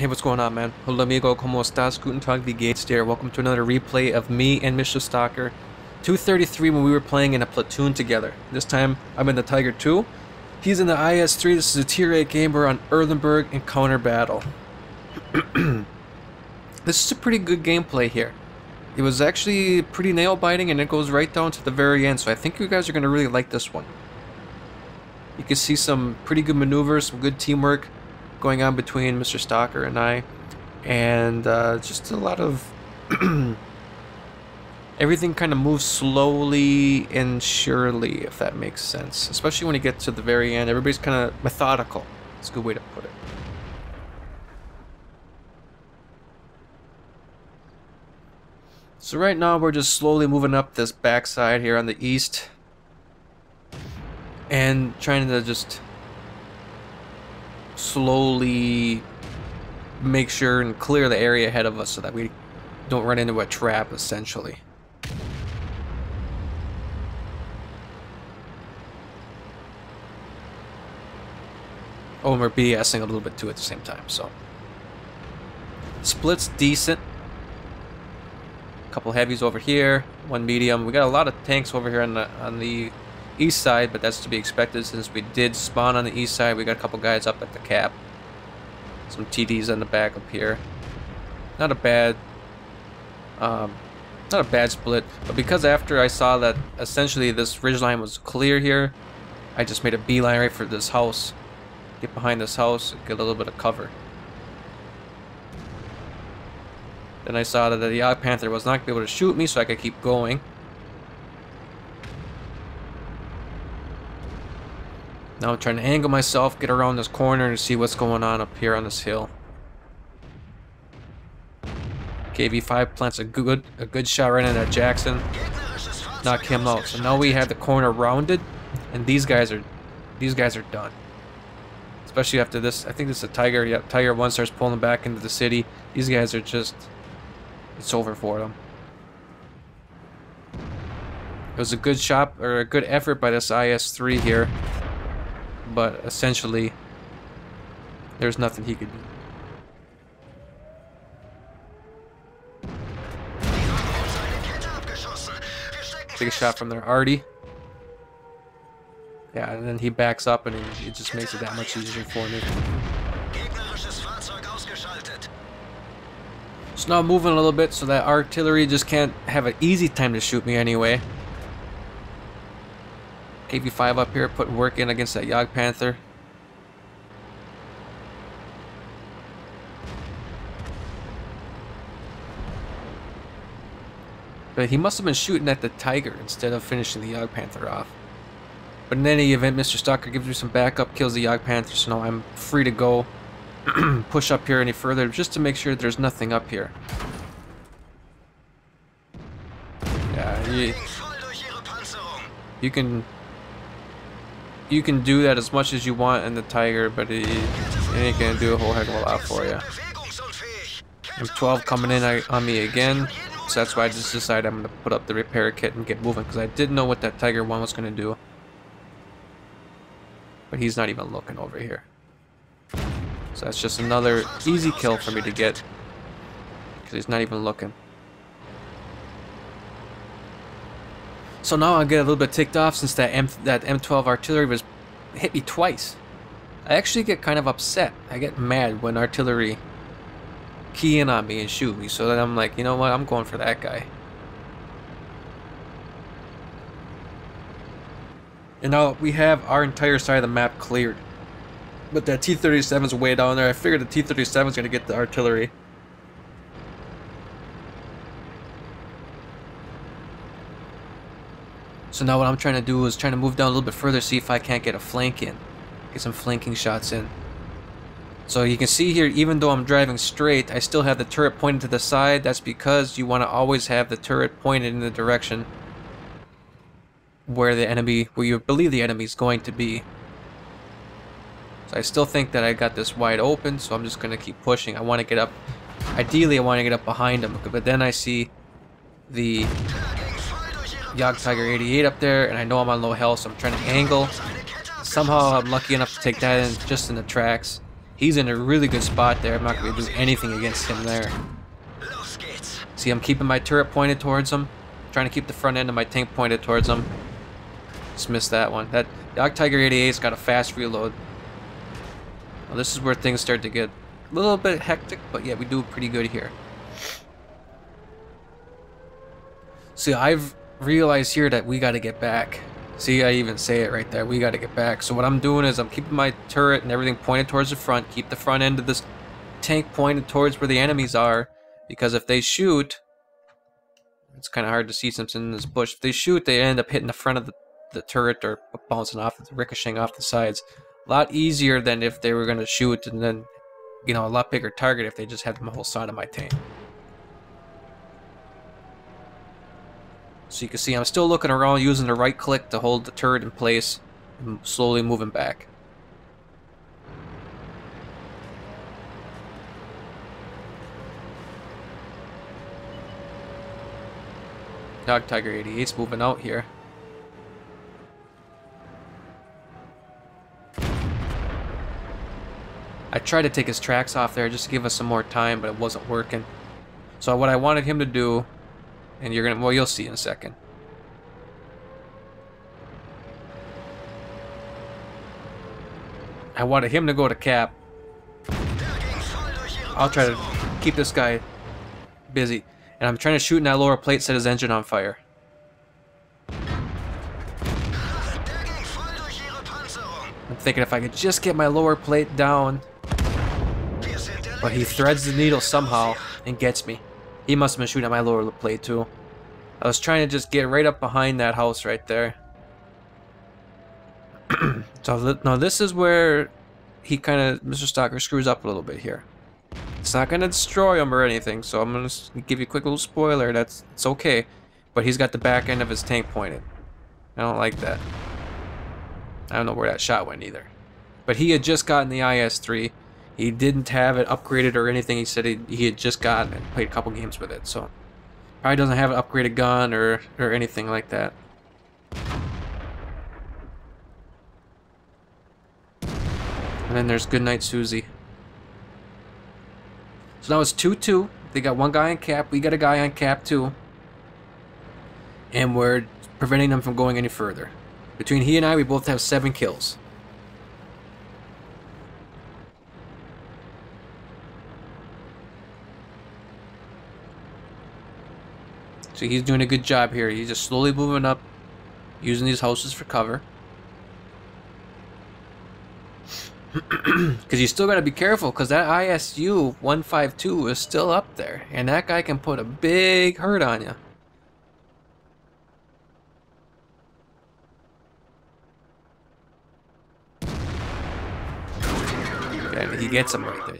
Hey, what's going on, man? Hola amigo, ¿cómo estás? Guten Tag, wie geht's dir? Welcome to another replay of me and Mr. Stalker. 233 when we were playing in a platoon together. This time, I'm in the Tiger 2. He's in the IS-3. This is a tier 8 game. We're on Erlenberg Encounter Battle. This is a pretty good gameplay here. It was actually pretty nail-biting, and it goes right down to the very end, so I think you guys are going to really like this one. You can see some pretty good maneuvers, some good teamwork going on between Mr. Stalker and I, and just a lot of everything kind of moves slowly and surely, if that makes sense, especially when you get to the very end. Everybody's kind of methodical. It's a good way to put it. So right now we're just slowly moving up this backside here on the east and trying to just slowly make sure and clear the area ahead of us so that we don't run into a trap, essentially. Oh, and we're BSing a little bit too at the same time, so. Split's decent. Couple heavies over here, one medium. We got a lot of tanks over here on the east side, but that's to be expected since we did spawn on the east side. We got a couple guys up at the cap. Some TDs on the back up here. Not a bad split, but because after I saw that essentially this ridgeline was clear here, I just made a beeline right for this house. Get behind this house and get a little bit of cover. Then I saw that the Yog Panther was not going to be able to shoot me, so I could keep going. Now I'm trying to angle myself, get around this corner, and see what's going on up here on this hill. KV5 plants a good shot right into that Jackson. Knock him out. So now we have the corner rounded, and these guys are done. Especially after this, I think this is a Tiger. Yep, Tiger 1 starts pulling back into the city. These guys are just, it's over for them. It was a good shot, or a good effort by this IS-3 here, but essentially there's nothing he could do. Take a shot from there, Artie. Yeah, and then he backs up, and it just makes it that much easier for me. So now I'm moving a little bit so that artillery just can't have an easy time to shoot me anyway. KV5 up here, putting work in against that Yog Panther. But he must have been shooting at the Tiger instead of finishing the Yog Panther off. But in any event, Mr. Stalker gives me some backup, kills the Yog Panther, so now I'm free to go. Push up here any further just to make sure there's nothing up here. Yeah, you can do that as much as you want in the Tiger, but it ain't gonna do a whole heck of a lot for you. M12 coming in on me again, so that's why I just decided I'm gonna put up the repair kit and get moving, because I didn't know what that Tiger 1 was gonna do. But he's not even looking over here. So that's just another easy kill for me to get, because he's not even looking. So now I get a little bit ticked off since that M12 artillery was hit me twice. I actually get kind of upset. I get mad when artillery key in on me and shoot me. So then I'm like, you know what? I'm going for that guy. And now we have our entire side of the map cleared. But that T-37 is way down there. I figured the T-37 is going to get the artillery. So now what I'm trying to do is trying to move down a little bit further, see if I can't get a flank in. Get some flanking shots in. So you can see here, even though I'm driving straight, I still have the turret pointed to the side. That's because you want to always have the turret pointed in the direction where you believe the enemy is going to be. So I still think that I got this wide open, so I'm just going to keep pushing. I want to get up, ideally I want to get up behind him, but then I see the Yog Tiger 88 up there, and I know I'm on low health, so I'm trying to angle. Somehow I'm lucky enough to take that in just in the tracks. He's in a really good spot there. I'm not going to do anything against him there. See, I'm keeping my turret pointed towards him. Trying to keep the front end of my tank pointed towards him. Just missed that one. That Dog Tiger 88's got a fast reload. Well, this is where things start to get a little bit hectic, but yeah, we do pretty good here. See, I've realized here that we got to get back. See, I even say it right there. We got to get back. So what I'm doing is I'm keeping my turret and everything pointed towards the front. Keep the front end of this tank pointed towards where the enemies are. Because if they shoot, it's kind of hard to see since in this bush. If they shoot, they end up hitting the front of the turret or bouncing off, ricocheting off the sides. A lot easier than if they were going to shoot and then, you know, a lot bigger target if they just had the whole side of my tank. So you can see I'm still looking around using the right click to hold the turret in place and slowly moving back. Dog Tiger 88's moving out here. I tried to take his tracks off there just to give us some more time, but it wasn't working. So what I wanted him to do, and you're gonna, well, you'll see in a second. I wanted him to go to cap. I'll try to keep this guy busy. And I'm trying to shoot in that lower plate, set his engine on fire. I'm thinking if I could just get my lower plate down. But he threads the needle somehow and gets me. He must have been shooting at my lower plate too. I was trying to just get right up behind that house right there. So now this is where he kind of, Mr. Stalker, screws up a little bit here. It's not going to destroy him or anything, so I'm going to give you a quick little spoiler. It's okay. But he's got the back end of his tank pointed. I don't like that. I don't know where that shot went either. But he had just gotten the IS-3. He didn't have it upgraded or anything. He said he had just gotten it and played a couple games with it. So probably doesn't have an upgraded gun or anything like that. And then there's Goodnight Susie. So now it's 2-2. They got one guy on cap. We got a guy on cap too. And we're preventing them from going any further. Between he and I, we both have 7 kills. So he's doing a good job here. He's just slowly moving up, using these houses for cover. Because you still got to be careful, because that ISU 152 is still up there, and that guy can put a big hurt on you. And he gets him right there.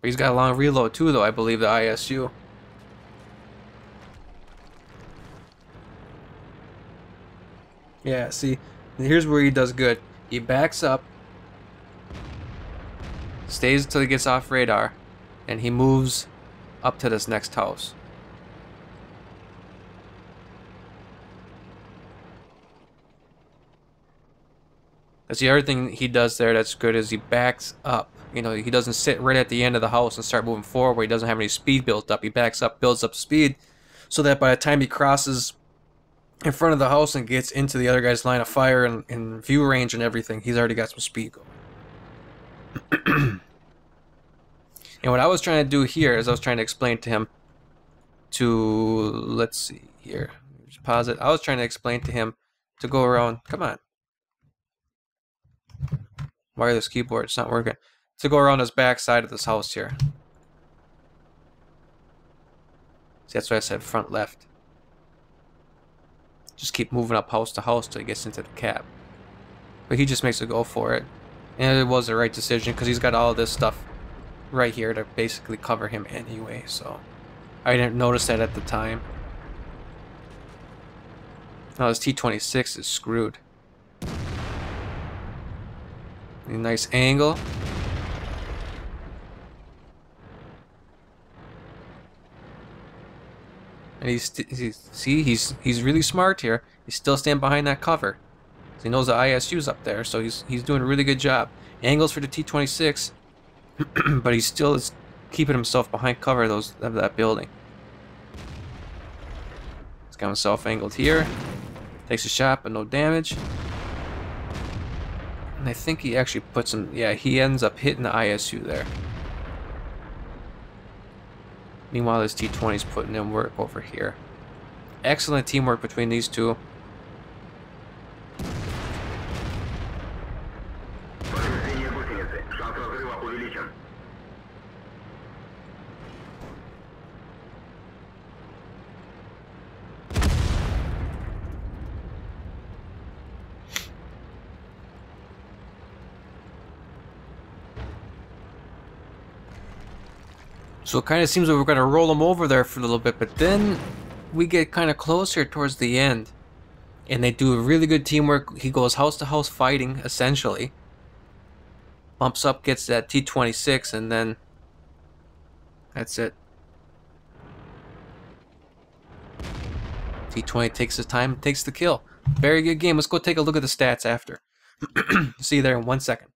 He's got a long reload too, though, I believe, the ISU. Yeah, see, here's where he does good. He backs up, stays until he gets off radar, and he moves up to this next house. That's the other thing he does there that's good is he backs up. You know, he doesn't sit right at the end of the house and start moving forward where he doesn't have any speed built up. He backs up, builds up speed, so that by the time he crosses in front of the house and gets into the other guy's line of fire and view range and everything, he's already got some speed going. And what I was trying to do here is I was trying to explain to him to, let's see here, just pause it. I was trying to explain to him to go around, come on. Wireless keyboard, it's not working. To go around his back side of this house here. See, that's why I said front left. Just keep moving up house to house till he gets into the cap. But he just makes a go for it. And it was the right decision because he's got all this stuff right here to basically cover him anyway. So I didn't notice that at the time. Now this T-26 is screwed. A nice angle. And he's really smart here. He's still standing behind that cover. He knows the ISU's up there, so he's doing a really good job. Angles for the T-26, but he still is keeping himself behind cover of that building. He's got himself angled here. Takes a shot, but no damage. And I think he actually puts him... Yeah, he ends up hitting the ISU there. Meanwhile, this T-20 is putting in work over here. Excellent teamwork between these two. So it kind of seems like we're going to roll him over there for a little bit, but then we get kind of closer towards the end. And they do a really good teamwork. He goes house to house fighting, essentially. Bumps up, gets that T-26, and then that's it. T-20 takes his time, takes the kill. Very good game. Let's go take a look at the stats after. See you there in 1 second.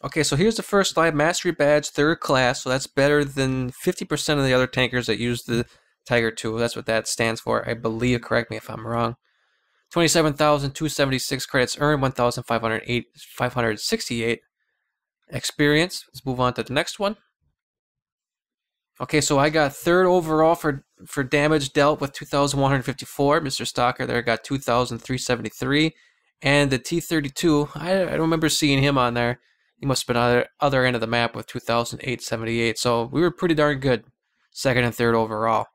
Okay, so here's the first slide. Mastery badge, 3rd class. So that's better than 50% of the other tankers that use the Tiger II. That's what that stands for, I believe. Correct me if I'm wrong. 27,276 credits earned, 1,568 experience. Let's move on to the next one. Okay, so I got 3rd overall for damage dealt with 2,154. Mr. Stalker there got 2,373. And the T-32, I don't remember seeing him on there. He must have been on the other end of the map with 2,878. So we were pretty darn good. 2nd and 3rd overall.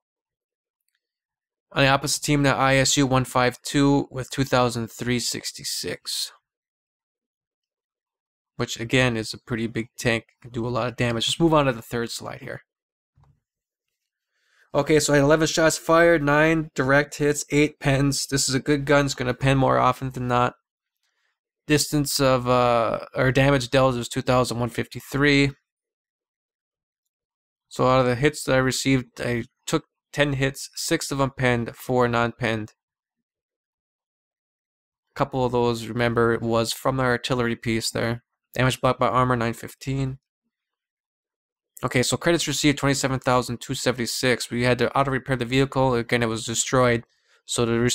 On the opposite team, the ISU 152 with 2,366. Which again is a pretty big tank. Can do a lot of damage. Let's move on to the 3rd slide here. Okay, so I had 11 shots fired, 9 direct hits, 8 pens. This is a good gun. It's going to pen more often than not. Distance of, or damage dealt was 2,153. So out of the hits that I received, I took 10 hits, 6 of them penned, 4 non-penned. A couple of those, remember, it was from the artillery piece there. Damage blocked by armor, 915. Okay, so credits received, 27,276. We had to auto-repair the vehicle. Again, it was destroyed. So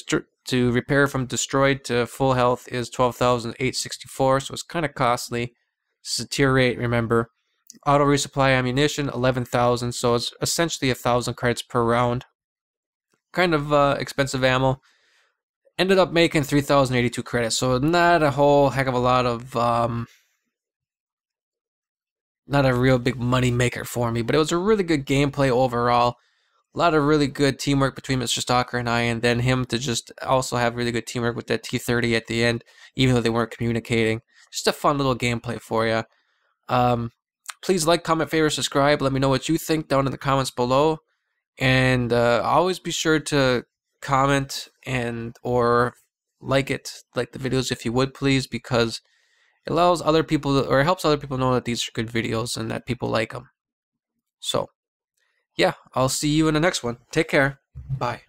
to repair from destroyed to full health is 12,864, so it's kind of costly. This is a tier 8, remember. Auto resupply ammunition, 11,000, so it's essentially 1,000 credits per round. Kind of expensive ammo. Ended up making 3,082 credits, so not a whole heck of a lot of... not a real big money maker for me, but it was a really good gameplay overall. A lot of really good teamwork between Mr. Stalker and I, and then him to just also have really good teamwork with that T-30 at the end, even though they weren't communicating. Just a fun little gameplay for you. Please like, comment, favorite, subscribe. Let me know what you think down in the comments below. And always be sure to comment and or like the videos if you would, please, because it allows other people, or it helps other people know that these are good videos and that people like them. So, yeah, I'll see you in the next one. Take care. Bye.